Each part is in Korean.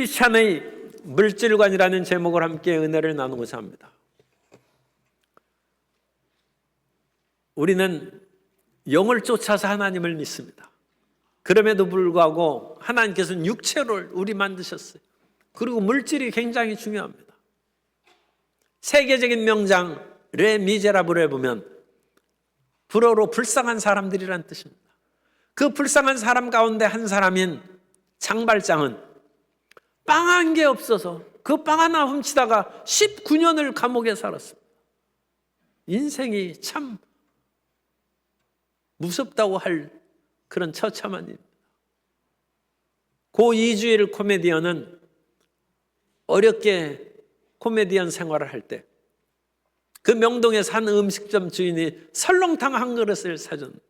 크리스찬의 물질관이라는 제목을 함께 은혜를 나누고자 합니다. 우리는 영을 쫓아서 하나님을 믿습니다. 그럼에도 불구하고 하나님께서는 육체를 우리 만드셨어요. 그리고 물질이 굉장히 중요합니다. 세계적인 명장 레 미제라블에 보면 불어로 불쌍한 사람들이란 뜻입니다. 그 불쌍한 사람 가운데 한 사람인 장발장은 빵 한 개 없어서 그 빵 하나 훔치다가 19년을 감옥에 살았습니다. 인생이 참 무섭다고 할 그런 처참한 일입니다. 고 이주일 코미디언은 어렵게 코미디언 생활을 할 때 그 명동에 산 음식점 주인이 설렁탕 한 그릇을 사줬는데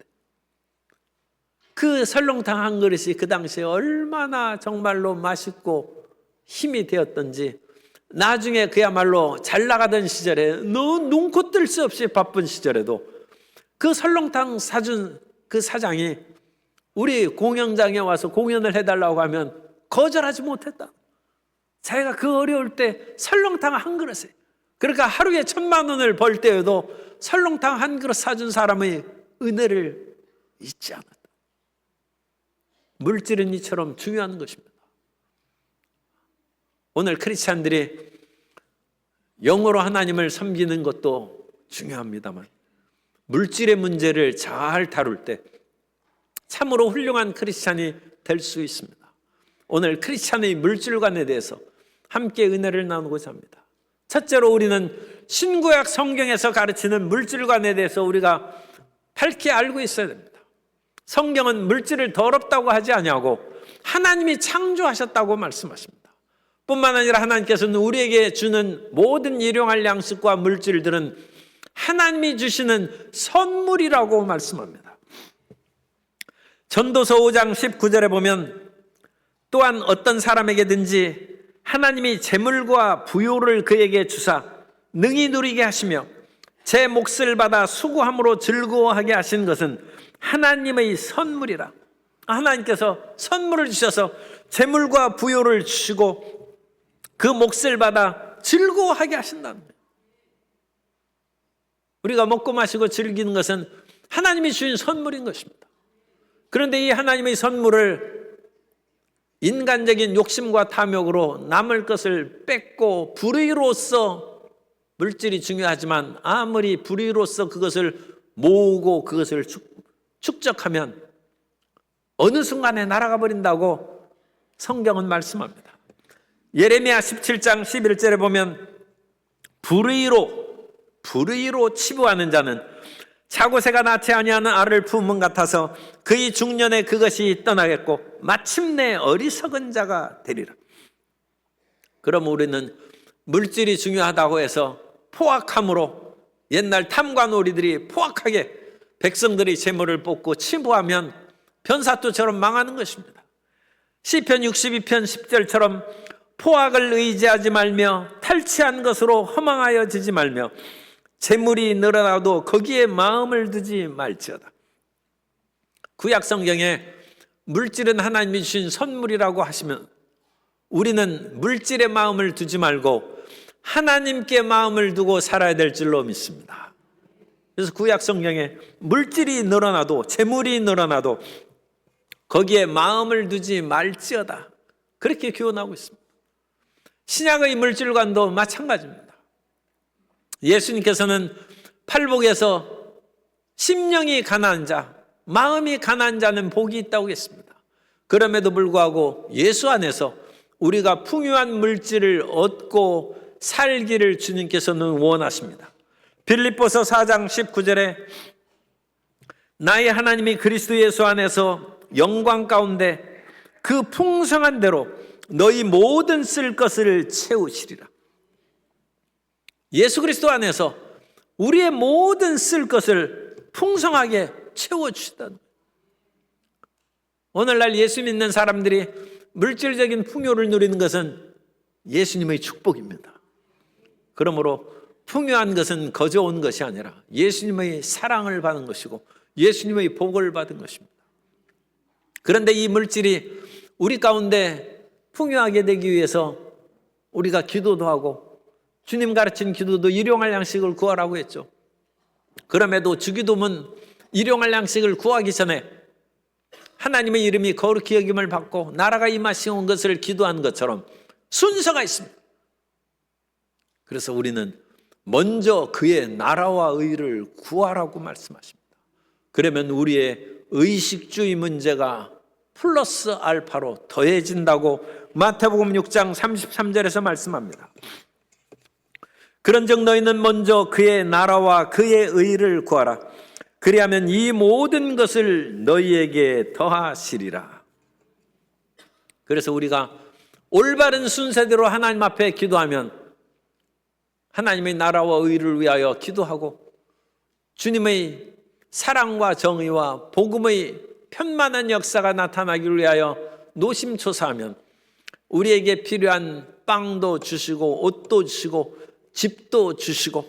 그 설렁탕 한 그릇이 그 당시에 얼마나 정말로 맛있고 힘이 되었던지 나중에 그야말로 잘 나가던 시절에 눈코 뜰 수 없이 바쁜 시절에도 그 설렁탕 사준 그 사장이 우리 공연장에 와서 공연을 해달라고 하면 거절하지 못했다. 자기가 그 어려울 때 설렁탕 한 그릇에, 그러니까 하루에 1,000만 원을 벌 때에도 설렁탕 한 그릇 사준 사람의 은혜를 잊지 않았다. 물질은 이처럼 중요한 것입니다. 오늘 크리스찬들이 영어로 하나님을 섬기는 것도 중요합니다만 물질의 문제를 잘 다룰 때 참으로 훌륭한 크리스찬이 될 수 있습니다. 오늘 크리스찬의 물질관에 대해서 함께 은혜를 나누고자 합니다. 첫째로 우리는 신구약 성경에서 가르치는 물질관에 대해서 우리가 밝게 알고 있어야 됩니다. 성경은 물질을 더럽다고 하지 아니하고 하나님이 창조하셨다고 말씀하십니다. 뿐만 아니라 하나님께서는 우리에게 주는 모든 일용할 양식과 물질들은 하나님이 주시는 선물이라고 말씀합니다. 전도서 5장 19절에 보면 또한 어떤 사람에게든지 하나님이 재물과 부요를 그에게 주사 능히 누리게 하시며 제 몫을 받아 수고함으로 즐거워하게 하신 것은 하나님의 선물이라. 하나님께서 선물을 주셔서 재물과 부요를 주시고 그 몫을 받아 즐거워하게 하신다는 거예요. 우리가 먹고 마시고 즐기는 것은 하나님이 주신 선물인 것입니다. 그런데 이 하나님의 선물을 인간적인 욕심과 탐욕으로 남을 것을 뺏고 불의로서, 물질이 중요하지만 아무리 불의로서 그것을 모으고 그것을 축적하면 어느 순간에 날아가 버린다고 성경은 말씀합니다. 예레미야 17장 11절에 보면 불의로 치부하는 자는 자고새가 낳지 아니하는 알을 품은 같아서 그의 중년에 그것이 떠나겠고 마침내 어리석은 자가 되리라. 그럼 우리는 물질이 중요하다고 해서 포악함으로, 옛날 탐관오리들이 포악하게 백성들의 재물을 뽑고 치부하면 변사토처럼 망하는 것입니다. 시편 62편 10절처럼 포악을 의지하지 말며 탈취한 것으로 허망하여지지 말며 재물이 늘어나도 거기에 마음을 두지 말지어다. 구약 성경에 물질은 하나님이 주신 선물이라고 하시면 우리는 물질에 마음을 두지 말고 하나님께 마음을 두고 살아야 될 줄로 믿습니다. 그래서 구약 성경에 물질이 늘어나도, 재물이 늘어나도 거기에 마음을 두지 말지어다, 그렇게 교훈하고 있습니다. 신약의 물질관도 마찬가지입니다. 예수님께서는 팔복에서 심령이 가난한 자, 마음이 가난한 자는 복이 있다고 했습니다. 그럼에도 불구하고 예수 안에서 우리가 풍요한 물질을 얻고 살기를 주님께서는 원하십니다. 빌립보서 4장 19절에 나의 하나님이 그리스도 예수 안에서 영광 가운데 그 풍성한 대로 너희 모든 쓸 것을 채우시리라. 예수 그리스도 안에서 우리의 모든 쓸 것을 풍성하게 채워주시다는 거예요. 오늘날 예수 믿는 사람들이 물질적인 풍요를 누리는 것은 예수님의 축복입니다. 그러므로 풍요한 것은 거저 온 것이 아니라 예수님의 사랑을 받은 것이고 예수님의 복을 받은 것입니다. 그런데 이 물질이 우리 가운데 풍요하게 되기 위해서 우리가 기도도 하고 주님 가르친 기도도 일용할 양식을 구하라고 했죠. 그럼에도 주기도문 일용할 양식을 구하기 전에 하나님의 이름이 거룩히 여김을 받고 나라가 임하시온 것을 기도한 것처럼 순서가 있습니다. 그래서 우리는 먼저 그의 나라와 의를 구하라고 말씀하십니다. 그러면 우리의 의식주의 문제가 플러스 알파로 더해진다고 마태복음 6장 33절에서 말씀합니다. 그런즉 너희는 먼저 그의 나라와 그의 의를 구하라. 그리하면 이 모든 것을 너희에게 더하시리라. 그래서 우리가 올바른 순서대로 하나님 앞에 기도하면 하나님의 나라와 의를 위하여 기도하고 주님의 사랑과 정의와 복음의 편만한 역사가 나타나기를 위하여 노심초사하면 우리에게 필요한 빵도 주시고 옷도 주시고 집도 주시고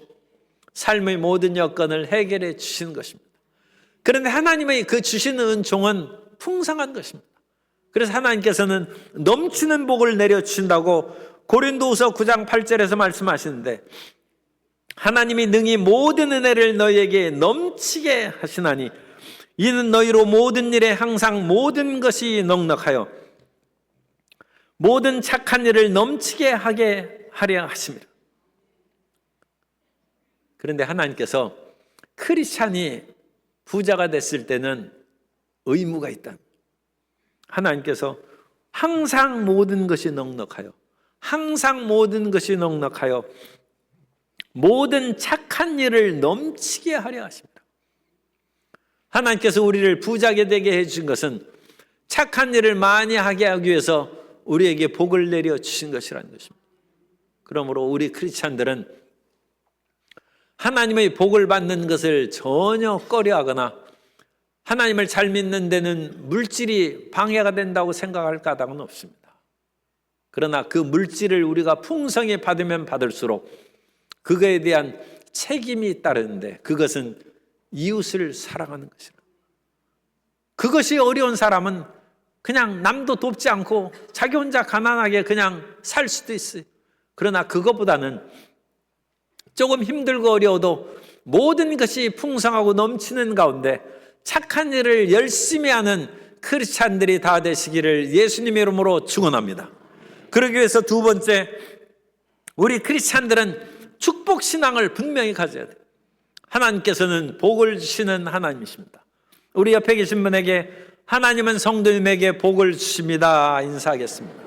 삶의 모든 여건을 해결해 주시는 것입니다. 그런데 하나님의 그 주시는 은총은 풍성한 것입니다. 그래서 하나님께서는 넘치는 복을 내려주신다고 고린도후서 9장 8절에서 말씀하시는데, 하나님이 능히 모든 은혜를 너희에게 넘치게 하시나니 이는 너희로 모든 일에 항상 모든 것이 넉넉하여 모든 착한 일을 넘치게 하게 하려 하십니다. 그런데 하나님께서 크리스찬이 부자가 됐을 때는 의무가 있다. 하나님께서 항상 모든 것이 넉넉하여 항상 모든 것이 넉넉하여 모든 착한 일을 넘치게 하려 하십니다. 하나님께서 우리를 부자게 되게 해주신 것은 착한 일을 많이 하게 하기 위해서 우리에게 복을 내려주신 것이라는 것입니다. 그러므로 우리 크리스찬들은 하나님의 복을 받는 것을 전혀 꺼려하거나 하나님을 잘 믿는 데는 물질이 방해가 된다고 생각할 까닭은 없습니다. 그러나 그 물질을 우리가 풍성히 받으면 받을수록 그거에 대한 책임이 따르는데 그것은 이웃을 사랑하는 것이라. 그것이 어려운 사람은 그냥 남도 돕지 않고 자기 혼자 가난하게 그냥 살 수도 있어요. 그러나 그것보다는 조금 힘들고 어려워도 모든 것이 풍성하고 넘치는 가운데 착한 일을 열심히 하는 크리스찬들이 다 되시기를 예수님의 이름으로 축원합니다. 그러기 위해서 두 번째, 우리 크리스찬들은 축복신앙을 분명히 가져야 돼요. 하나님께서는 복을 주시는 하나님이십니다. 우리 옆에 계신 분에게 하나님은 성도님에게 복을 주십니다 인사하겠습니다.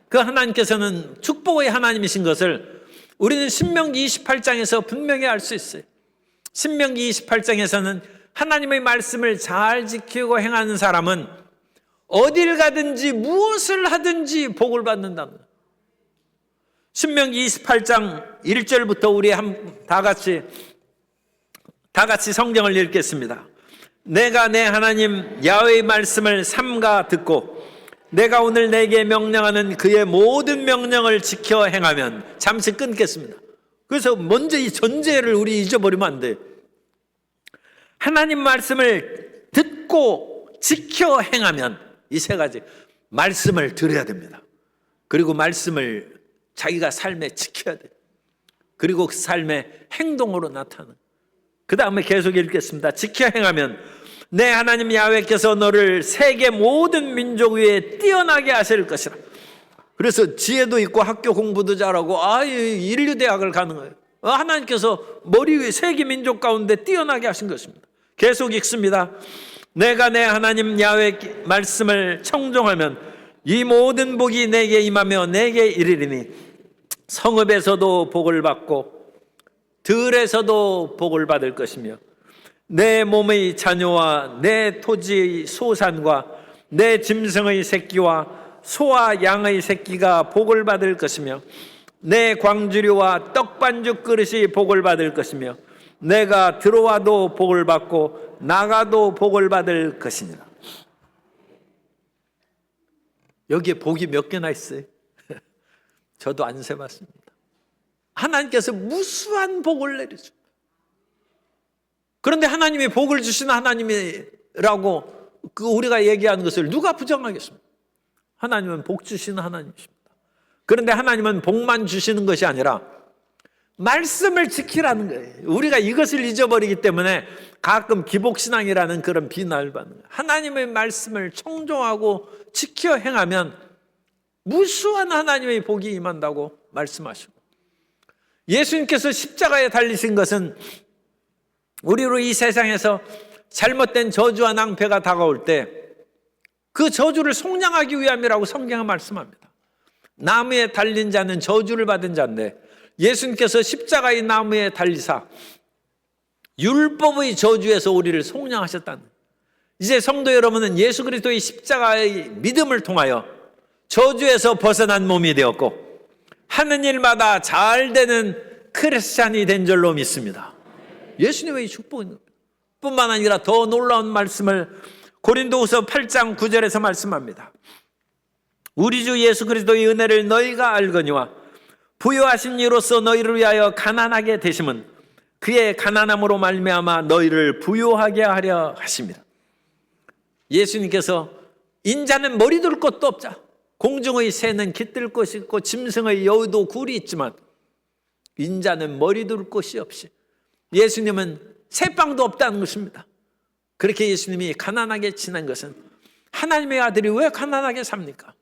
그 하나님께서는 축복의 하나님이신 것을 우리는 신명기 28장에서 분명히 알 수 있어요. 신명기 28장에서는 하나님의 말씀을 잘 지키고 행하는 사람은 어딜 가든지 무엇을 하든지 복을 받는다는 거예요. 신명기 28장 1절부터 우리 다 같이 성경을 읽겠습니다. 내가 내 하나님 야훼의 말씀을 삼가 듣고 내가 오늘 내게 명령하는 그의 모든 명령을 지켜 행하면, 잠시 끊겠습니다. 그래서 먼저 이 전제를 우리 잊어버리면 안 돼요. 하나님 말씀을 듣고 지켜 행하면, 이 세 가지 말씀을 들어야 됩니다. 그리고 말씀을 자기가 삶에 지켜야 돼요. 그리고 그 삶의 행동으로 나타나는. 그 다음에 계속 읽겠습니다. 지켜 행하면 내 하나님 야훼께서 너를 세계 모든 민족 위에 뛰어나게 하실 것이라. 그래서 지혜도 있고 학교 공부도 잘하고 인류대학을 가는 거예요. 하나님께서 머리 위에 세계 민족 가운데 뛰어나게 하신 것입니다. 계속 읽습니다. 내가 내 하나님 야훼 말씀을 청종하면 이 모든 복이 내게 임하며 내게 이르리니 성읍에서도 복을 받고 들에서도 복을 받을 것이며 내 몸의 자녀와 내 토지의 소산과 내 짐승의 새끼와 소와 양의 새끼가 복을 받을 것이며 내 광주리와 떡반죽 그릇이 복을 받을 것이며 내가 들어와도 복을 받고 나가도 복을 받을 것이니라. 여기에 복이 몇 개나 있어요? 저도 안 세봤습니다. 하나님께서 무수한 복을 내리죠. 그런데 하나님이 복을 주시는 하나님이라고 그 우리가 얘기하는 것을 누가 부정하겠습니까? 하나님은 복 주시는 하나님이십니다. 그런데 하나님은 복만 주시는 것이 아니라 말씀을 지키라는 거예요. 우리가 이것을 잊어버리기 때문에 가끔 기복신앙이라는 그런 비난을 받는 거예요. 하나님의 말씀을 청종하고 지켜 행하면 무수한 하나님의 복이 임한다고 말씀하시고, 예수님께서 십자가에 달리신 것은 우리로 이 세상에서 잘못된 저주와 낭패가 다가올 때 그 저주를 속량하기 위함이라고 성경은 말씀합니다. 나무에 달린 자는 저주를 받은 자인데 예수님께서 십자가의 나무에 달리사 율법의 저주에서 우리를 속량하셨다는 거예요. 이제 성도 여러분은 예수 그리스도의 십자가의 믿음을 통하여 저주에서 벗어난 몸이 되었고 하는 일마다 잘 되는 크리스찬이 된 줄로 믿습니다. 예수님의 축복인 겁니다. 뿐만 아니라 더 놀라운 말씀을 고린도후서 8장 9절에서 말씀합니다. 우리 주 예수 그리스도의 은혜를 너희가 알거니와 부요하신 이로써 너희를 위하여 가난하게 되심은 그의 가난함으로 말미암아 너희를 부요하게 하려 하십니다. 예수님께서 인자는 머리 둘 것도 없자, 공중의 새는 깃들 것이 있고 짐승의 여우도 굴이 있지만 인자는 머리 둘 것이 없이, 예수님은 새빵도 없다는 것입니다. 그렇게 예수님이 가난하게 지낸 것은, 하나님의 아들이 왜 가난하게 삽니까?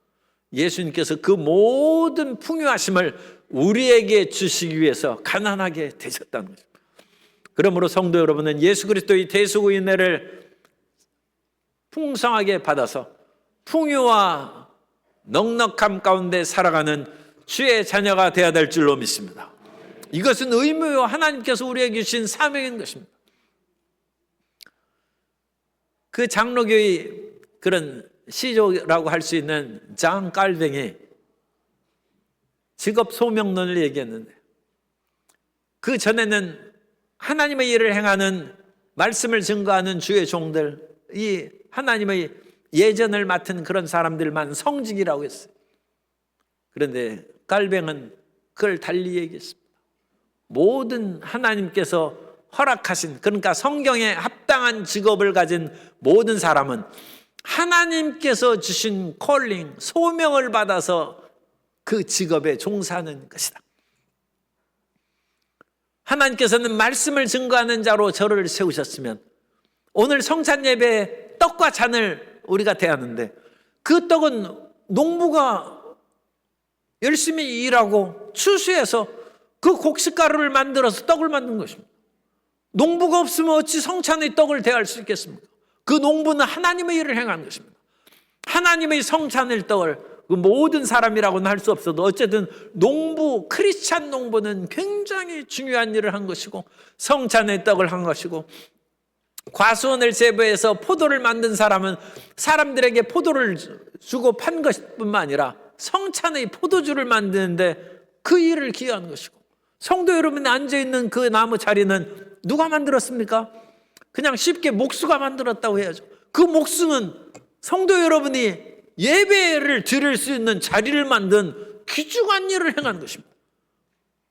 예수님께서 그 모든 풍요하심을 우리에게 주시기 위해서 가난하게 되셨다는 것입니다. 그러므로 성도 여러분은 예수 그리스도의 대속의 은혜를 풍성하게 받아서 풍요와 넉넉함 가운데 살아가는 주의 자녀가 되어야 될 줄로 믿습니다. 이것은 의무요 하나님께서 우리에게 주신 사명인 것입니다. 그 장로교의 그런 시조라고 할 수 있는 장 깔뱅이 직업 소명론을 얘기했는데, 그 전에는 하나님의 일을 행하는, 말씀을 증거하는 주의 종들, 이 하나님의 예전을 맡은 그런 사람들만 성직이라고 했어요. 그런데 깔뱅은 그걸 달리 얘기했습니다. 모든 하나님께서 허락하신, 그러니까 성경에 합당한 직업을 가진 모든 사람은 하나님께서 주신 콜링, 소명을 받아서 그 직업에 종사하는 것이다. 하나님께서는 말씀을 증거하는 자로 저를 세우셨으면 오늘 성찬 예배에 떡과 잔을 우리가 대하는데, 그 떡은 농부가 열심히 일하고 추수해서 그 곡식가루를 만들어서 떡을 만든 것입니다. 농부가 없으면 어찌 성찬의 떡을 대할 수 있겠습니까? 그 농부는 하나님의 일을 행한 것입니다. 하나님의 성찬의 떡을 그 모든 사람이라고는 할 수 없어도 어쨌든 농부, 크리스찬 농부는 굉장히 중요한 일을 한 것이고, 성찬의 떡을 한 것이고, 과수원을 제보해서 포도를 만든 사람은 사람들에게 포도를 주고 판 것뿐만 아니라 성찬의 포도주를 만드는데 그 일을 기여한 것이고, 성도 여러분이 앉아있는 그 나무 자리는 누가 만들었습니까? 그냥 쉽게 목수가 만들었다고 해야죠. 그 목수는 성도 여러분이 예배를 드릴 수 있는 자리를 만든 귀중한 일을 행한 것입니다.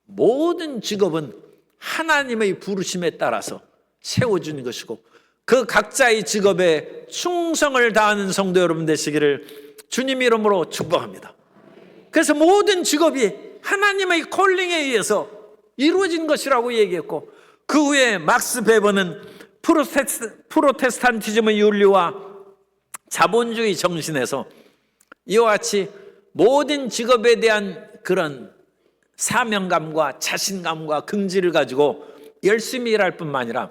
모든 직업은 하나님의 부르심에 따라서 세워주는 것이고, 그 각자의 직업에 충성을 다하는 성도 여러분 되시기를 주님 이름으로 축복합니다. 그래서 모든 직업이 하나님의 콜링에 의해서 이루어진 것이라고 얘기했고, 그 후에 막스 베버는 프로테스탄티즘의 윤리와 자본주의 정신에서 이와 같이 모든 직업에 대한 그런 사명감과 자신감과 긍지를 가지고 열심히 일할 뿐만 아니라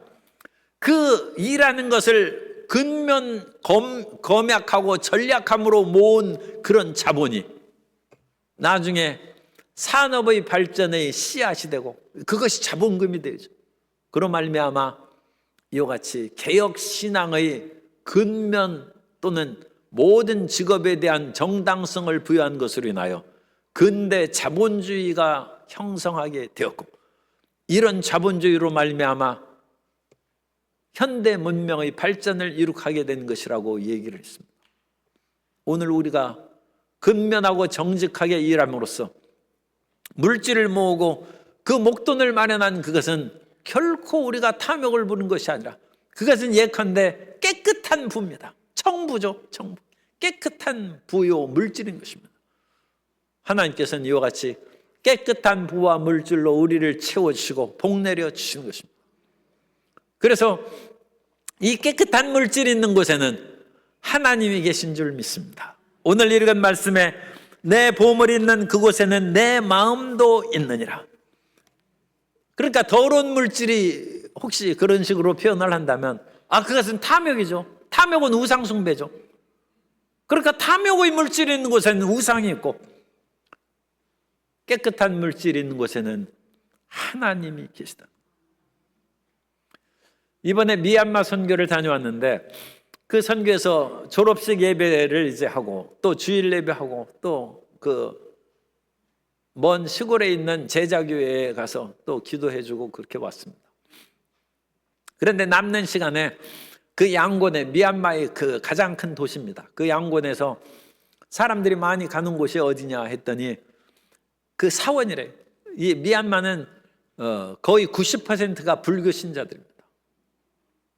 그 일하는 것을 근면 검약하고 전략함으로 모은 그런 자본이 나중에 산업의 발전의 씨앗이 되고 그것이 자본금이 되죠. 그런 말미암아 이와 같이 개혁신앙의 근면 또는 모든 직업에 대한 정당성을 부여한 것으로 인하여 근대 자본주의가 형성하게 되었고, 이런 자본주의로 말미암아 현대 문명의 발전을 이룩하게 된 것이라고 얘기를 했습니다. 오늘 우리가 근면하고 정직하게 일함으로써 물질을 모으고 그 목돈을 마련한 그것은 결코 우리가 탐욕을 부는 것이 아니라 그것은 예컨대 깨끗한 부입니다. 청부죠. 청부. 깨끗한 부요 물질인 것입니다. 하나님께서는 이와 같이 깨끗한 부와 물질로 우리를 채워주시고 복내려 주시는 것입니다. 그래서 이 깨끗한 물질이 있는 곳에는 하나님이 계신 줄 믿습니다. 오늘 읽은 말씀에 내 보물이 있는 그곳에는 내 마음도 있느니라. 그러니까 더러운 물질이 혹시 그런 식으로 표현을 한다면 그것은 탐욕이죠. 탐욕은 우상숭배죠. 그러니까 탐욕의 물질이 있는 곳에는 우상이 있고 깨끗한 물질이 있는 곳에는 하나님이 계시다. 이번에 미얀마 선교를 다녀왔는데 그 선교에서 졸업식 예배를 이제 하고 또 주일 예배하고 또 그 먼 시골에 있는 제자교회에 가서 또 기도해주고 그렇게 왔습니다. 그런데 남는 시간에 그 양곤에 미얀마의 그 가장 큰 도시입니다. 그 양곤에서 사람들이 많이 가는 곳이 어디냐 했더니 그 사원이래. 이 미얀마는 거의 90%가 불교 신자들입니다.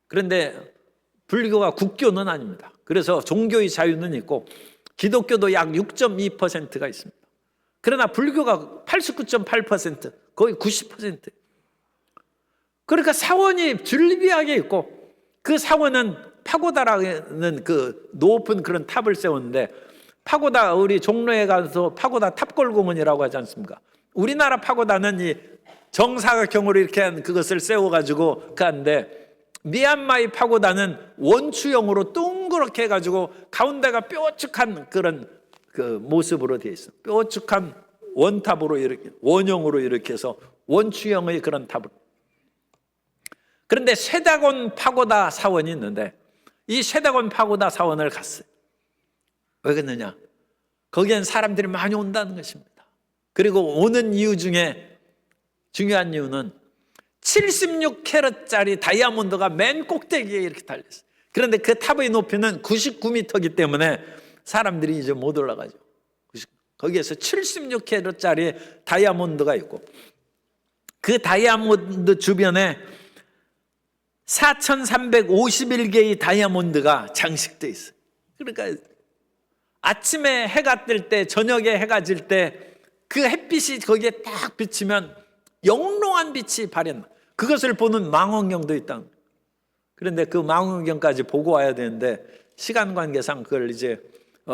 그런데 불교가 국교는 아닙니다. 그래서 종교의 자유는 있고 기독교도 약 6.2%가 있습니다. 그러나 불교가 89.8%, 거의 90%. 그러니까 사원이 줄비하게 있고 그 사원은 파고다라는 그 높은 그런 탑을 세웠는데 파고다, 우리 종로에 가서 파고다 탑골공원이라고 하지 않습니까? 우리나라 파고다는 이 정사각형으로 이렇게 한 그것을 세워가지고 가는데 미얀마의 파고다는 원추형으로 둥그렇게 해가지고 가운데가 뾰족한 그런 그 모습으로 되어 있어. 뾰족한 원탑으로 이렇게 원형으로 이렇게 해서 원추형의 그런 탑을. 그런데 쇠다곤 파고다 사원이 있는데 이 쇠다곤 파고다 사원을 갔어요. 왜 그러느냐? 거기엔 사람들이 많이 온다는 것입니다. 그리고 오는 이유 중에 중요한 이유는 76캐럿짜리 다이아몬드가 맨 꼭대기에 이렇게 달렸어요. 그런데 그 탑의 높이는 99m이기 때문에 사람들이 이제 못 올라가죠. 거기에서 76캐럿짜리 다이아몬드가 있고 그 다이아몬드 주변에 4,351개의 다이아몬드가 장식되어 있어요. 그러니까 아침에 해가 뜰 때, 저녁에 해가 질 때 그 햇빛이 거기에 딱 비치면 영롱한 빛이 발현나. 그것을 보는 망원경도 있다. 그런데 그 망원경까지 보고 와야 되는데 시간 관계상 그걸 이제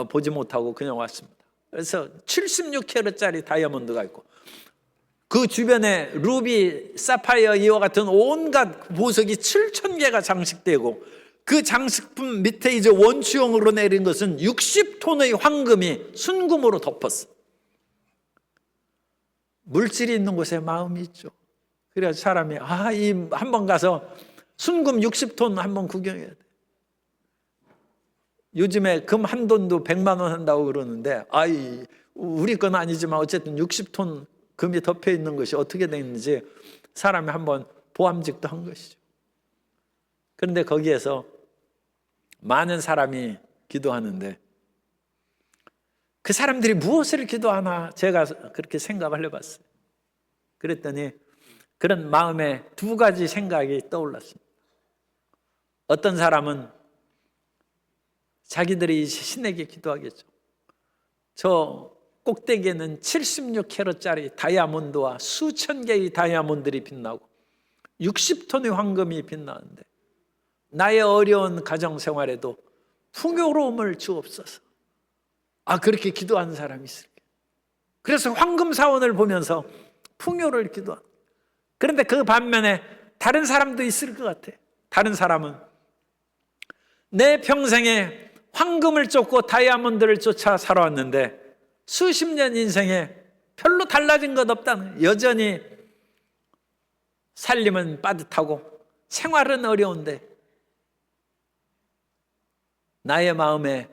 보지 못하고 그냥 왔습니다. 그래서 76캐럿짜리 다이아몬드가 있고 그 주변에 루비, 사파이어 이와 같은 온갖 보석이 7,000개가 장식되고 그 장식품 밑에 이제 원추형으로 내린 것은 60톤의 황금이 순금으로 덮었어. 물질이 있는 곳에 마음이 있죠. 그래서 사람이 이 한번 가서 순금 60톤 한번 구경해야 돼. 요즘에 금 한 돈도 100만 원 한다고 그러는데 우리 건 아니지만 어쨌든 60톤 금이 덮여 있는 것이 어떻게 되는지 사람이 한번 보암직도 한 것이죠. 그런데 거기에서 많은 사람이 기도하는데 그 사람들이 무엇을 기도하나 제가 그렇게 생각을 해봤어요. 그랬더니 그런 마음에 두 가지 생각이 떠올랐습니다. 어떤 사람은 자기들이 신에게 기도하겠죠. 저 꼭대기에는 76캐럿짜리 다이아몬드와 수천 개의 다이아몬드들이 빛나고 60톤의 황금이 빛나는데 나의 어려운 가정생활에도 풍요로움을 주옵소서. 그렇게 기도하는 사람이 있을까? 그래서 황금 사원을 보면서 풍요를 기도하는. 그런데 그 반면에 다른 사람도 있을 것 같아. 다른 사람은 내 평생에 황금을 쫓고 다이아몬드를 쫓아 살아왔는데 수십 년 인생에 별로 달라진 것 없다는, 여전히 살림은 빠듯하고 생활은 어려운데 나의 마음에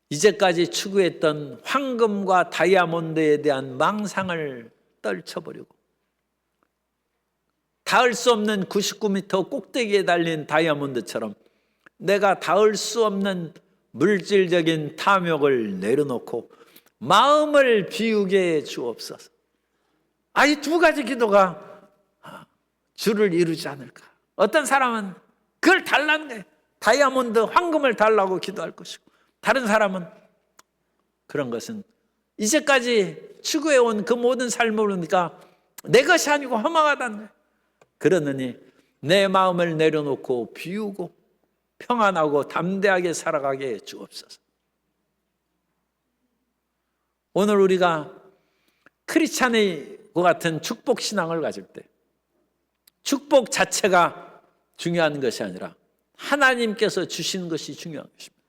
이제까지 추구했던 황금과 다이아몬드에 대한 망상을 떨쳐버리고 닿을 수 없는 99m 꼭대기에 달린 다이아몬드처럼 내가 닿을 수 없는 물질적인 탐욕을 내려놓고 마음을 비우게 해 주옵소서. 이 두 가지 기도가 주를 이루지 않을까. 어떤 사람은 그걸 달라는 거예요. 다이아몬드, 황금을 달라고 기도할 것이고, 다른 사람은 그런 것은 이제까지 추구해온 그 모든 삶을 보니까 내 것이 아니고 허망하다는 거예요. 그러느니 내 마음을 내려놓고 비우고 평안하고 담대하게 살아가게 해 주옵소서. 오늘 우리가 크리스찬의 같은 축복 신앙을 가질 때 축복 자체가 중요한 것이 아니라 하나님께서 주신 것이 중요한 것입니다.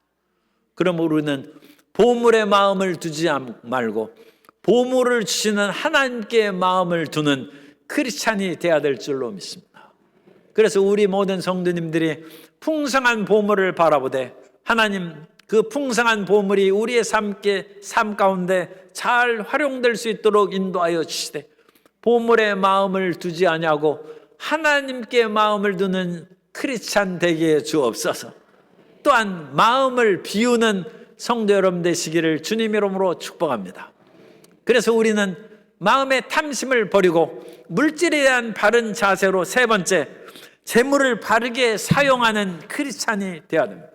그럼 우리는 보물의 마음을 두지 말고 보물을 주시는 하나님께 마음을 두는 크리스찬이 되어야 될 줄로 믿습니다. 그래서 우리 모든 성도님들이 풍성한 보물을 바라보되 하나님 그 풍성한 보물이 우리의 삶 가운데 잘 활용될 수 있도록 인도하여 주시되 보물의 마음을 두지 아니하고 하나님께 마음을 두는 크리스찬 되게 해 주옵소서. 또한 마음을 비우는 성도 여러분 되시기를 주님 이름으로 축복합니다. 그래서 우리는 마음의 탐심을 버리고 물질에 대한 바른 자세로 세 번째, 재물을 바르게 사용하는 크리스찬이 되어야 됩니다.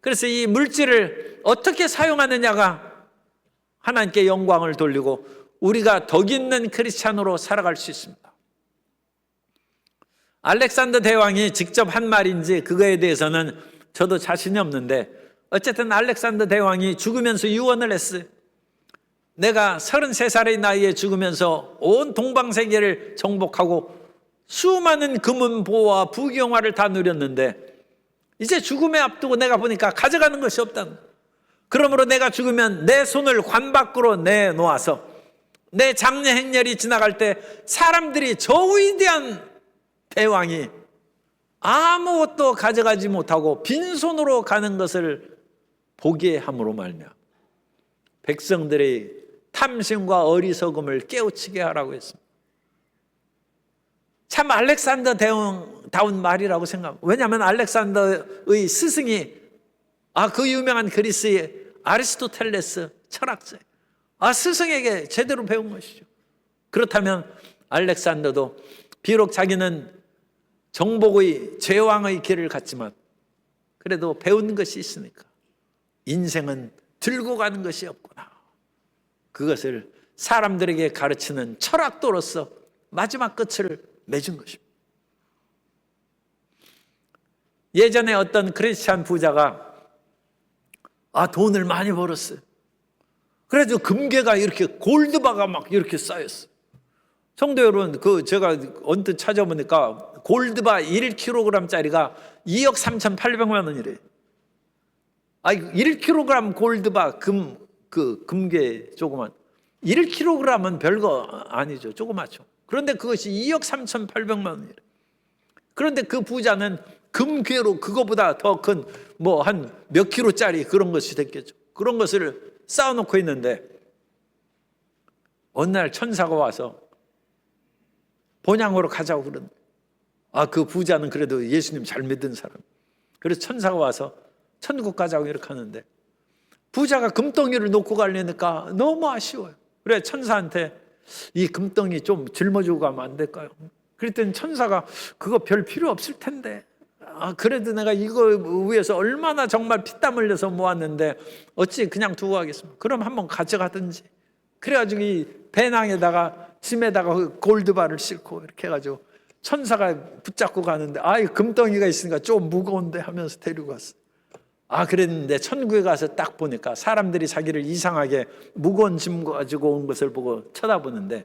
그래서 이 물질을 어떻게 사용하느냐가 하나님께 영광을 돌리고 우리가 덕 있는 크리스찬으로 살아갈 수 있습니다. 알렉산더 대왕이 직접 한 말인지 그거에 대해서는 저도 자신이 없는데 어쨌든 알렉산더 대왕이 죽으면서 유언을 했어요. 내가 33살의 나이에 죽으면서 온 동방세계를 정복하고 수많은 금은보화 부귀영화를 다 누렸는데 이제 죽음에 앞두고 내가 보니까 가져가는 것이 없다는 거예요. 그러므로 내가 죽으면 내 손을 관 밖으로 내놓아서 내 장례 행렬이 지나갈 때 사람들이 저 위대한 대왕이 아무것도 가져가지 못하고 빈손으로 가는 것을 보게 함으로 말미암아 백성들의 탐심과 어리석음을 깨우치게 하라고 했습니다. 참 알렉산더 대왕다운 말이라고 생각합니다. 왜냐하면 알렉산더의 스승이 그 유명한 그리스의 아리스토텔레스 철학자예요. 스승에게 제대로 배운 것이죠. 그렇다면 알렉산더도 비록 자기는 정복의 제왕의 길을 갔지만 그래도 배운 것이 있으니까 인생은 들고 가는 것이 없구나. 그것을 사람들에게 가르치는 철학도로서 마지막 끝을 맺은 것입니다. 예전에 어떤 크리스찬 부자가 돈을 많이 벌었어요. 그래도 금괴가 이렇게 골드바가 막 이렇게 쌓였어요. 성도 여러분, 제가 언뜻 찾아보니까 골드바 1kg짜리가 2억 3,800만 원이래요. 1kg 골드바 금괴 조그만 1kg은 별거 아니죠. 조그맣죠. 그런데 그것이 2억 3,800만 원이래요. 그런데 그 부자는 금괴로 그거보다 더 큰 한 몇 킬로짜리 그런 것이 됐겠죠. 그런 것을 쌓아놓고 있는데 어느 날 천사가 와서 본향으로 가자고 그러는데 그 부자는 그래도 예수님 잘 믿은 사람. 그래서 천사가 와서 천국 가자고 이렇게 하는데 부자가 금덩이를 놓고 가려니까 너무 아쉬워요. 그래 천사한테 이 금덩이 좀 짊어지고 가면 안 될까요? 그랬더니 천사가 그거 별 필요 없을 텐데 그래도 내가 이거 위해서 얼마나 정말 피땀 흘려서 모았는데 어찌 그냥 두고 가겠습니까? 그럼 한번 가져가든지. 그래가지고 이 배낭에다가 짐에다가 골드바를 싣고 이렇게 해가지고 천사가 붙잡고 가는데 금덩이가 있으니까 좀 무거운데 하면서 데리고 갔어요. 그랬는데 천국에 가서 딱 보니까 사람들이 자기를 이상하게 무거운 짐 가지고 온 것을 보고 쳐다보는데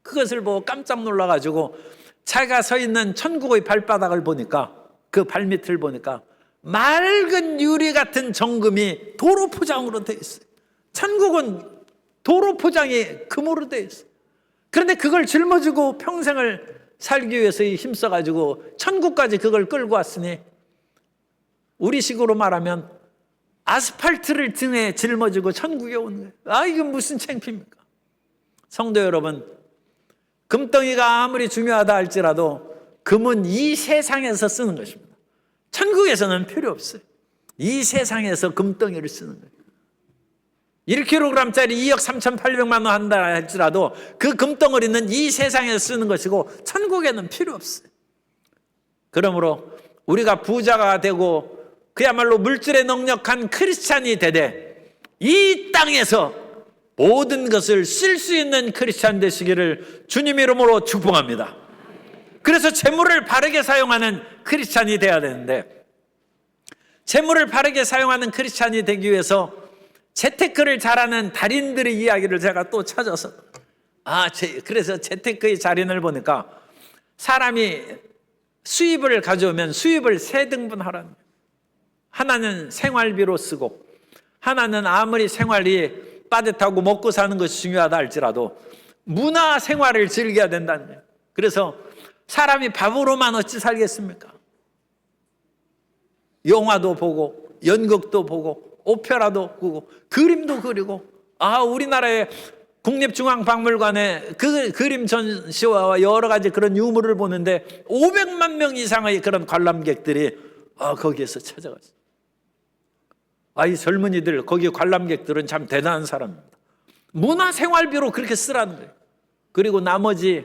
그것을 보고 깜짝 놀라가지고 자기가 서 있는 천국의 발바닥을 보니까 그 발밑을 보니까 맑은 유리 같은 정금이 도로 포장으로 되어 있어요. 천국은 도로 포장이 금으로 되어 있어요. 그런데 그걸 짊어지고 평생을 살기 위해서 힘써가지고 천국까지 그걸 끌고 왔으니 우리식으로 말하면 아스팔트를 등에 짊어지고 천국에 오는 거예요. 이건 무슨 창피입니까? 성도 여러분, 금덩이가 아무리 중요하다 할지라도 금은 이 세상에서 쓰는 것입니다. 천국에서는 필요 없어요. 이 세상에서 금덩이를 쓰는 거예요. 1kg짜리 2억 3,800만 원 한다 할지라도 그 금덩어리는 이 세상에서 쓰는 것이고 천국에는 필요 없어요. 그러므로 우리가 부자가 되고 그야말로 물질에 넉넉한 크리스찬이 되되 이 땅에서 모든 것을 쓸 수 있는 크리스찬 되시기를 주님 이름으로 축복합니다. 그래서 재물을 바르게 사용하는 크리스찬이 되어야 되는데, 재물을 바르게 사용하는 크리스찬이 되기 위해서 재테크를 잘하는 달인들의 이야기를 제가 또 찾아서 그래서 재테크의 달인을 보니까 사람이 수입을 가져오면 수입을 세 등분하라는 거예요. 하나는 생활비로 쓰고, 하나는 아무리 생활이 빠듯하고 먹고 사는 것이 중요하다 할지라도 문화 생활을 즐겨야 된다는 거예요. 그래서 사람이 밥으로만 어찌 살겠습니까? 영화도 보고 연극도 보고 오페라도 보고 그림도 그리고, 우리나라의 국립중앙박물관에 그 그림 전시와 여러 가지 그런 유물을 보는데 500만 명 이상의 그런 관람객들이 거기에서 찾아갔어요. 이 젊은이들, 거기 관람객들은 참 대단한 사람입니다. 문화생활비로 그렇게 쓰라는 거예요. 그리고 나머지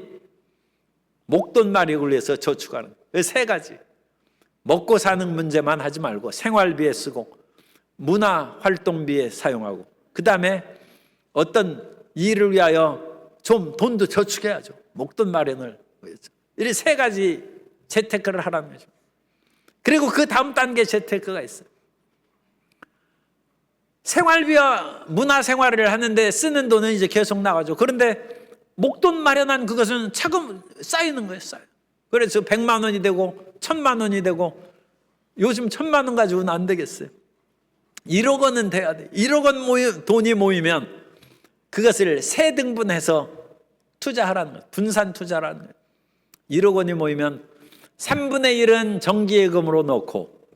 목돈 마련을 위해서 저축하는 거예요. 세 가지. 먹고 사는 문제만 하지 말고 생활비에 쓰고 문화활동비에 사용하고, 그 다음에 어떤 일을 위하여 좀 돈도 저축해야죠. 목돈 마련을 위해서. 이 세 가지 재테크를 하라는 거죠. 그리고 그 다음 단계 재테크가 있어요. 생활비와 문화생활을 하는데 쓰는 돈은 이제 계속 나가죠. 그런데 목돈 마련한 그것은 차근 쌓이는 거예요. 쌓여. 그래서 100만 원이 되고 1000만 원이 되고, 요즘 1000만 원 가지고는 안 되겠어요. 1억 원은 돼야 돼. 1억 원 돈이 모이면 그것을 세 등분해서 투자하라는 거예요. 분산 투자라는 거예요. 1억 원이 모이면 3분의 1은 정기예금으로 넣고,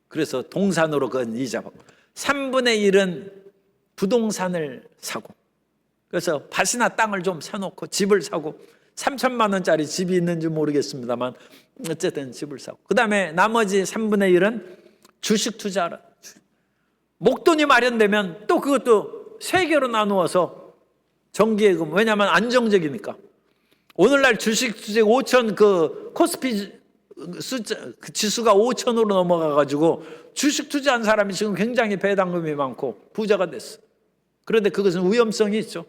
그래서 동산으로 그건 이자 받고, 3분의 1은 부동산을 사고, 그래서 밭이나 땅을 좀 사놓고 집을 사고, 3천만 원짜리 집이 있는지 모르겠습니다만 어쨌든 집을 사고, 그 다음에 나머지 3분의 1은 주식 투자라. 목돈이 마련되면 또 그것도 세 개로 나누어서 정기예금, 왜냐하면 안정적이니까. 오늘날 주식 투자 5천 그 코스피 그 지수가 5천으로 넘어가가지고 주식 투자한 사람이 지금 굉장히 배당금이 많고 부자가 됐어. 그런데 그것은 위험성이 있죠.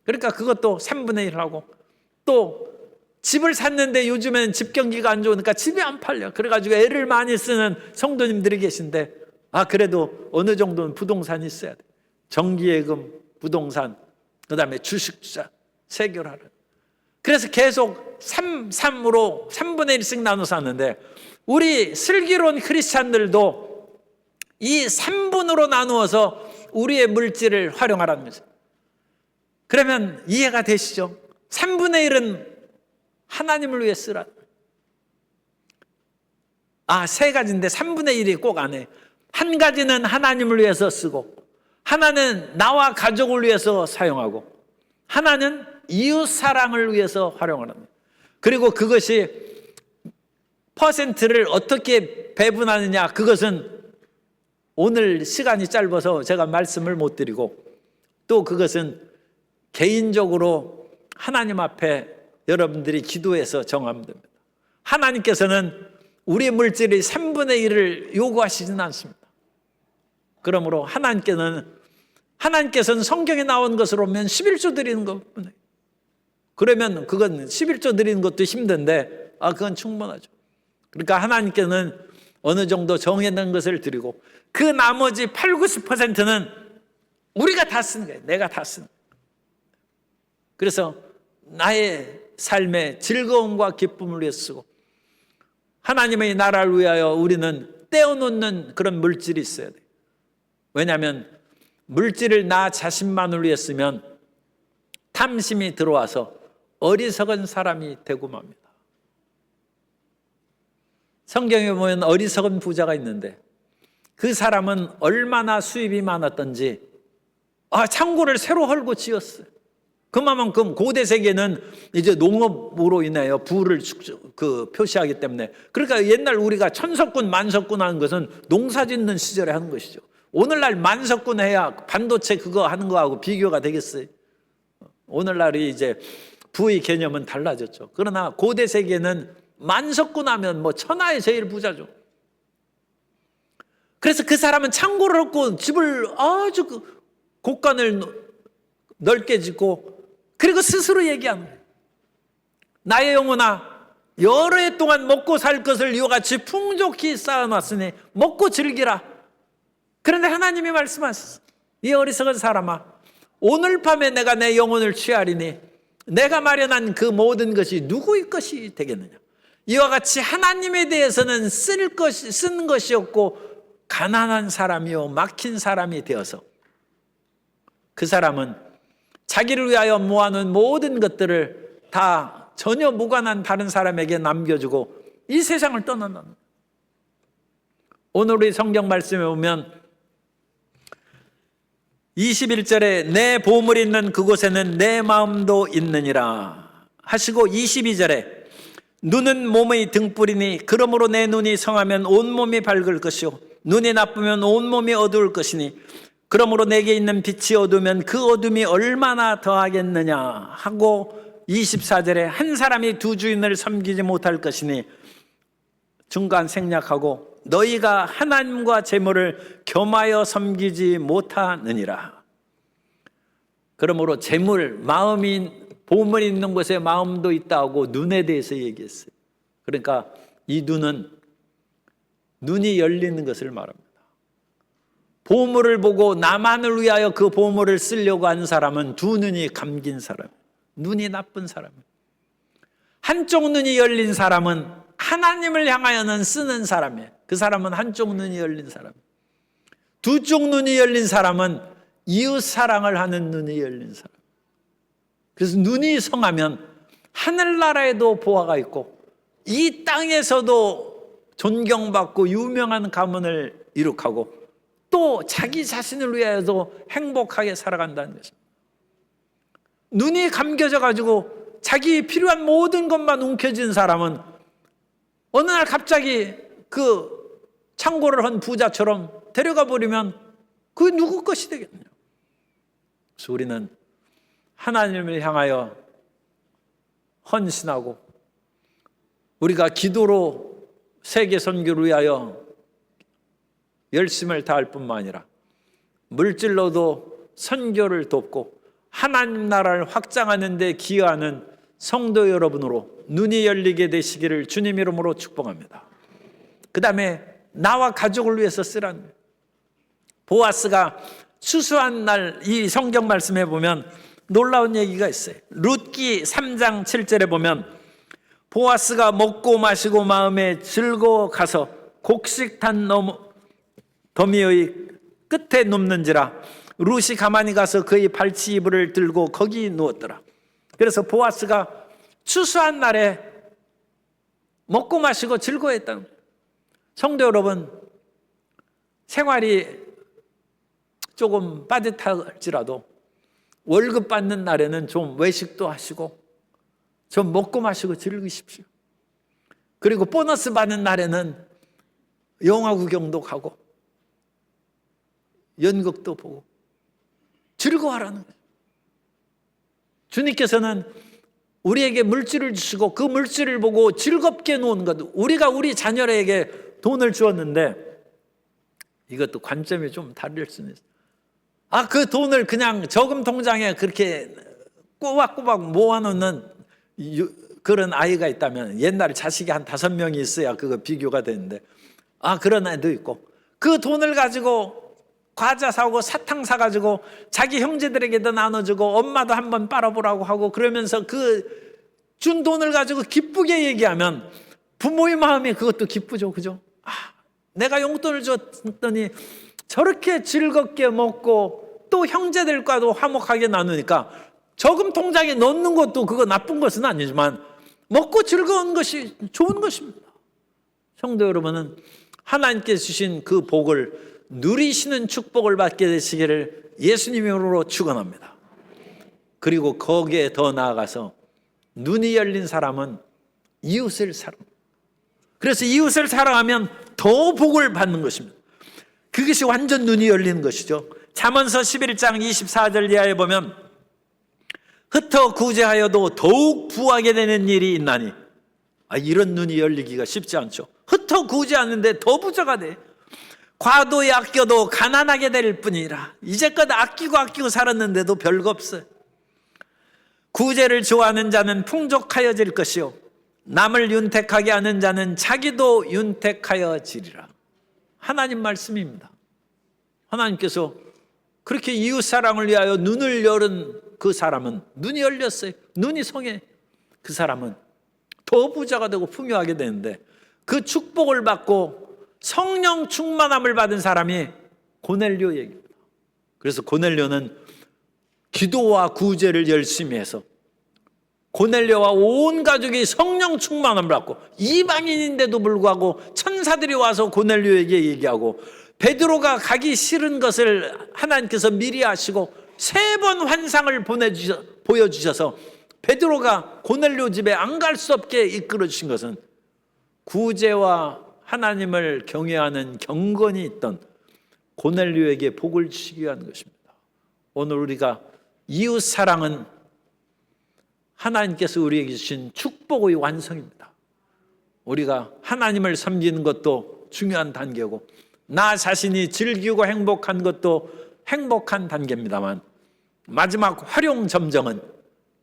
그러니까 그것도 3분의 1 하고, 또 집을 샀는데 요즘에는 집 경기가 안 좋으니까 집이 안 팔려. 그래가지고 애를 많이 쓰는 성도님들이 계신데, 그래도 어느 정도는 부동산이 있어야 돼. 정기예금, 부동산, 그 다음에 주식 투자 세 개로 하라. 그래서 계속 3으로 3분의 1씩 나눠서 하는데, 우리 슬기로운 크리스찬들도 이 3분으로 나누어서 우리의 물질을 활용하라는 거죠. 그러면 이해가 되시죠? 3분의 1은 하나님을 위해 쓰라. 세 가지인데 3분의 1이 꼭 안 해. 한 가지는 하나님을 위해서 쓰고, 하나는 나와 가족을 위해서 사용하고, 하나는 이웃 사랑을 위해서 활용하는 거예요. 그리고 그것이 퍼센트를 어떻게 배분하느냐, 그것은 오늘 시간이 짧아서 제가 말씀을 못 드리고, 또 그것은 개인적으로 하나님 앞에 여러분들이 기도해서 정하면 됩니다. 하나님께서는 우리 물질의 3분의 1을 요구하시지는 않습니다. 그러므로 하나님께서는 성경에 나온 것으로 보면 11조 드리는 것뿐이에요. 그러면 그건 11조 드리는 것도 힘든데 그건 충분하죠. 그러니까 하나님께는 어느 정도 정해놓은 것을 드리고, 그 나머지 8, 90%는 우리가 다 쓰는 거예요. 내가 다 쓰는 거예요. 그래서 나의 삶의 즐거움과 기쁨을 위해 쓰고, 하나님의 나라를 위하여 우리는 떼어놓는 그런 물질이 있어야 돼요. 왜냐하면 물질을 나 자신만을 위해 쓰면 탐심이 들어와서 어리석은 사람이 되고 맙니다. 성경에 보면 어리석은 부자가 있는데, 그 사람은 얼마나 수입이 많았던지 창고를 새로 헐고 지었어요. 그만큼 고대 세계는 이제 농업으로 인하여 부를 표시하기 때문에, 그러니까 옛날 우리가 천석군 만석군 하는 것은 농사 짓는 시절에 하는 것이죠. 오늘날 만석군 해야 반도체 그거 하는 거하고 비교가 되겠어요. 오늘날이 이제 부의 개념은 달라졌죠. 그러나 고대 세계는 만석군 하면 천하의 제일 부자죠. 그래서 그 사람은 창고를 얻고 집을 아주 곳간을 넓게 짓고, 그리고 스스로 얘기하는 거예요. 나의 영혼아, 여러 해 동안 먹고 살 것을 이와 같이 풍족히 쌓아놨으니 먹고 즐기라. 그런데 하나님이 말씀하셨어요. 이 어리석은 사람아, 오늘 밤에 내가 내 영혼을 취하리니 내가 마련한 그 모든 것이 누구의 것이 되겠느냐. 이와 같이 하나님에 대해서는 쓰는 것이 없고 가난한 사람이요 막힌 사람이 되어서, 그 사람은 자기를 위하여 모아놓은 모든 것들을 다 전혀 무관한 다른 사람에게 남겨주고 이 세상을 떠난다. 오늘 우리 성경 말씀에 보면 21절에 내 보물이 있는 그곳에는 내 마음도 있느니라 하시고, 22절에 눈은 몸의 등불이니 그러므로 내 눈이 성하면 온몸이 밝을 것이요 눈이 나쁘면 온몸이 어두울 것이니 그러므로 내게 있는 빛이 어두우면 그 어둠이 얼마나 더하겠느냐 하고, 24절에 한 사람이 두 주인을 섬기지 못할 것이니 중간 생략하고 너희가 하나님과 재물을 겸하여 섬기지 못하느니라. 그러므로 재물, 마음이, 보물이 있는 곳에 마음도 있다고 눈에 대해서 얘기했어요. 그러니까 이 눈은 눈이 열리는 것을 말합니다. 보물을 보고 나만을 위하여 그 보물을 쓰려고 하는 사람은 두 눈이 감긴 사람, 눈이 나쁜 사람. 한쪽 눈이 열린 사람은 하나님을 향하여는 쓰는 사람이에요. 그 사람은 한쪽 눈이 열린 사람. 두 쪽 눈이 열린 사람은 이웃 사랑을 하는 눈이 열린 사람. 그래서 눈이 성하면 하늘나라에도 보화가 있고 이 땅에서도 존경받고 유명한 가문을 이룩하고 또 자기 자신을 위하여도 행복하게 살아간다는 것입니다. 눈이 감겨져 가지고 자기 필요한 모든 것만 움켜쥔 사람은 어느 날 갑자기 그 창고를 한 부자처럼 데려가 버리면 그게 누구 것이 되겠느냐. 그래서 우리는 하나님을 향하여 헌신하고 우리가 기도로 세계 선교를 위하여 열심을 다할 뿐만 아니라 물질로도 선교를 돕고 하나님 나라를 확장하는 데 기여하는 성도 여러분으로 눈이 열리게 되시기를 주님 이름으로 축복합니다. 그 다음에 나와 가족을 위해서 쓰라는 거예요. 보아스가 추수한 날 이 성경 말씀에 보면 놀라운 얘기가 있어요. 룻기 3장 7절에 보면 보아스가 먹고 마시고 마음에 즐거워 가서 곡식탄 더미의 끝에 눕는지라 룻이 가만히 가서 그의 발치 이불을 들고 거기 누웠더라. 그래서 보아스가 추수한 날에 먹고 마시고 즐거워했다는 거예요. 성도 여러분, 생활이 조금 빠듯할지라도 월급 받는 날에는 좀 외식도 하시고 좀 먹고 마시고 즐기십시오. 그리고 보너스 받는 날에는 영화 구경도 가고 연극도 보고 즐거워하라는 거예요. 주님께서는 우리에게 물질을 주시고 그 물질을 보고 즐겁게 노는 것, 우리가 우리 자녀에게 돈을 주었는데 이것도 관점이 좀 다를 수는 있어요. 그 돈을 그냥 저금 통장에 그렇게 꼬박꼬박 모아놓는 그런 아이가 있다면, 옛날에 자식이 한 5명이 있어야 그거 비교가 되는데 그런 아이도 있고 그 돈을 가지고 과자 사고 사탕 사가지고 자기 형제들에게도 나눠주고 엄마도 한번 빨아보라고 하고 그러면서 그 준 돈을 가지고 기쁘게 얘기하면 부모의 마음이 그것도 기쁘죠. 그죠? 내가 용돈을 줬더니 저렇게 즐겁게 먹고 또 형제들과도 화목하게 나누니까 저금 통장에 넣는 것도 그거 나쁜 것은 아니지만 먹고 즐거운 것이 좋은 것입니다. 성도 여러분은 하나님께 주신 그 복을 누리시는 축복을 받게 되시기를 예수님으로 축원합니다. 그리고 거기에 더 나아가서 눈이 열린 사람은 이웃을 사랑합니다. 그래서 이웃을 사랑하면 더 복을 받는 것입니다. 그것이 완전 눈이 열리는 것이죠. 잠언서 11장 24절 이하에 보면 흩어 구제하여도 더욱 부하게 되는 일이 있나니, 이런 눈이 열리기가 쉽지 않죠. 흩어 구제하는데 더 부자가 돼. 과도히 아껴도 가난하게 될 뿐이라. 이제껏 아끼고 살았는데도 별거 없어요. 구제를 좋아하는 자는 풍족하여질 것이요 남을 윤택하게 하는 자는 자기도 윤택하여지리라. 하나님 말씀입니다. 하나님께서 그렇게 이웃사랑을 위하여 눈을 열은 그 사람은 눈이 열렸어요. 눈이 성해. 그 사람은 더 부자가 되고 풍요하게 되는데, 그 축복을 받고 성령 충만함을 받은 사람이 고넬료 얘기입니다. 그래서 고넬료는 기도와 구제를 열심히 해서 고넬료와 온 가족이 성령 충만함을 받고, 이방인인데도 불구하고 천사들이 와서 고넬료에게 얘기하고, 베드로가 가기 싫은 것을 하나님께서 미리 하시고 3번 환상을 보여주셔서 베드로가 고넬료 집에 안 갈 수 없게 이끌어 주신 것은 구제와 하나님을 경외하는 경건이 있던 고넬료에게 복을 주시기 위한 것입니다. 오늘 우리가 이웃 사랑은 하나님께서 우리에게 주신 축복의 완성입니다. 우리가 하나님을 섬기는 것도 중요한 단계고, 나 자신이 즐기고 행복한 것도 행복한 단계입니다만, 마지막 활용점정은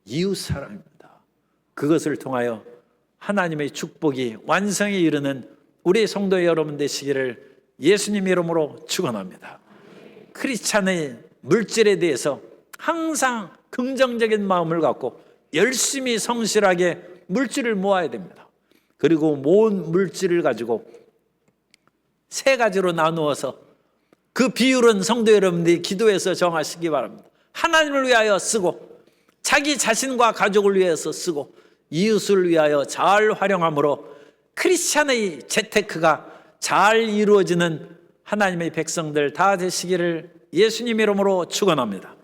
이웃 사랑입니다. 그것을 통하여 하나님의 축복이 완성에 이르는 우리 성도 여러분 되시기를 예수님 이름으로 축원합니다. 크리스찬의 물질에 대해서 항상 긍정적인 마음을 갖고 열심히 성실하게 물질을 모아야 됩니다. 그리고 모은 물질을 가지고 3가지로 나누어서, 그 비율은 성도 여러분들이 기도해서 정하시기 바랍니다. 하나님을 위하여 쓰고, 자기 자신과 가족을 위해서 쓰고, 이웃을 위하여 잘 활용함으로 크리스찬의 재테크가 잘 이루어지는 하나님의 백성들 다 되시기를 예수님 이름으로 축원합니다.